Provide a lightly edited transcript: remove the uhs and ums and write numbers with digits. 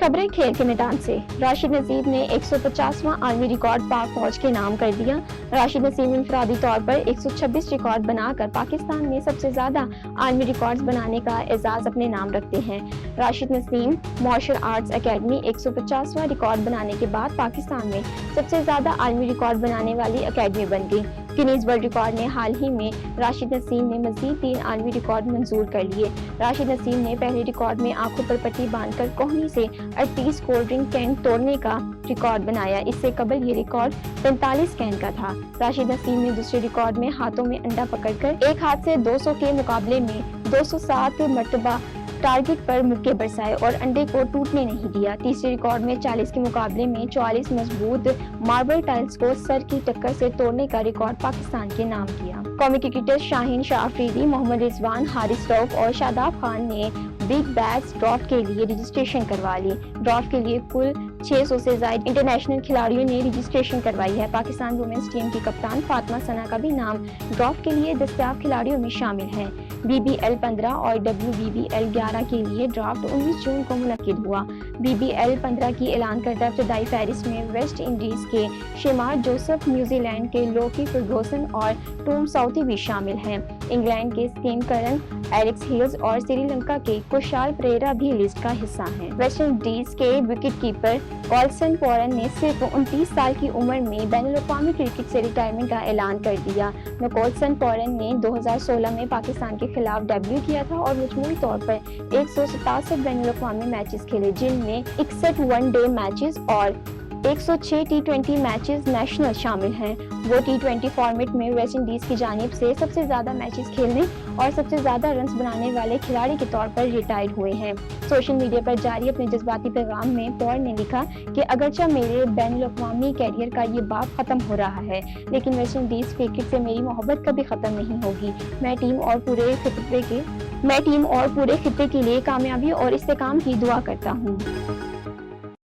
खबरें खेल के मैदान से। राशिद नसीम ने 150वां आलमी रिकॉर्ड पाक फौज के नाम कर दिया। राशिद नसीम इनफरादी तौर पर 126 रिकॉर्ड बनाकर पाकिस्तान में सबसे ज्यादा आलमी रिकॉर्ड्स बनाने का एजाज अपने नाम रखते हैं। Rashid Naseem martial arts academy 150वां रिकॉर्ड बनाने के बाद पाकिस्तान में सबसे ज्यादा आलमी रिकॉर्ड बनाने वाली एकेडमी बन गई। गिनीज वर्ल्ड रिकॉर्ड ने हाल ही में राशिद नसीम ने मजीद 3 आलमी रिकॉर्ड मंजूर कर लिए। राशिद नसीम ने पहले रिकॉर्ड में आंखों पर पट्टी बांधकर कोहनी से 38 कोल्ड ड्रिंक कैन तोड़ने का रिकॉर्ड बनाया। इससे कबल ये रिकॉर्ड 45 कैन का था। राशिद नसीम ने दूसरे रिकॉर्ड में हाथों में अंडा पकड़कर एक हाथ से 200 के मुकाबले में 207 मरतबा टारगेट पर मुक्के बरसाए और अंडे को टूटने नहीं दिया। तीसरे रिकॉर्ड में 40 के मुकाबले में 44 मजबूत मार्बल टाइल्स को सर की टक्कर से तोड़ने का रिकॉर्ड पाकिस्तान के नाम किया। कौमी क्रिकेटर शाहीन शाह अफरीदी, मोहम्मद रिजवान, हारिस रऊफ और शादाब खान ने बिग बैश ड्राफ्ट के लिए रजिस्ट्रेशन करवा ली। ड्राफ्ट के लिए कुल 600 से ज्यादा इंटरनेशनल खिलाड़ियों ने रजिस्ट्रेशन करवाई है। पाकिस्तान वुमेन्स टीम की कप्तान फातिमा सना का भी नाम ड्राफ्ट के लिए दस्तयाब खिलाड़ियों में शामिल है। BBL 15 और WBBL 11 के लिए ड्राफ्ट 19 जून को मुनक्किद हुआ। BBL 15 की ऐलान करदा इब्तदाई फहरिस्त में वेस्ट इंडीज के शेमार जोसेफ, न्यूजीलैंड के लोकी फर्गूसन और टॉम साउथी भी शामिल हैं। इंग्लैंड के स्टीव करन, एरिक्स हिल्स और श्रीलंका के कुशाल परेरा भी लिस्ट का हिस्सा हैं। वेस्ट इंडीज के विकेटकीपर कॉल्सन पॉरन ने सिर्फ 29 साल की उम्र में बैनुल-अक़वामी क्रिकेट से रिटायरमेंट का ऐलान कर दिया। कॉल्सन पॉरन ने 2016 में पाकिस्तान के खिलाफ डेब्यू किया था और मजमूई तौर पर 167 बैनुल-अक़वामी मैचेस खेले, जिनमें 61 वन-डे मैचेस और 106 T20 मैचेस नेशनल शामिल हैं। वो T20 फॉर्मेट में वेस्ट इंडीज की जानिब से सबसे ज्यादा मैचेस खेलने और सबसे ज्यादा रन्स बनाने वाले खिलाड़ी के तौर पर रिटायर हुए हैं। सोशल मीडिया पर जारी अपने जज्बाती पैगाम में पॉल ने लिखा कि अगरचे मेरे बैनुल-अक़वामी कैरियर का ये बाब खत्म हो रहा है, लेकिन वेस्ट इंडीज क्रिकेट से मेरी मोहब्बत कभी खत्म नहीं होगी। मैं टीम और पूरे खित्ते के लिए कामयाबी और इस्तेकाम की दुआ करता हूँ।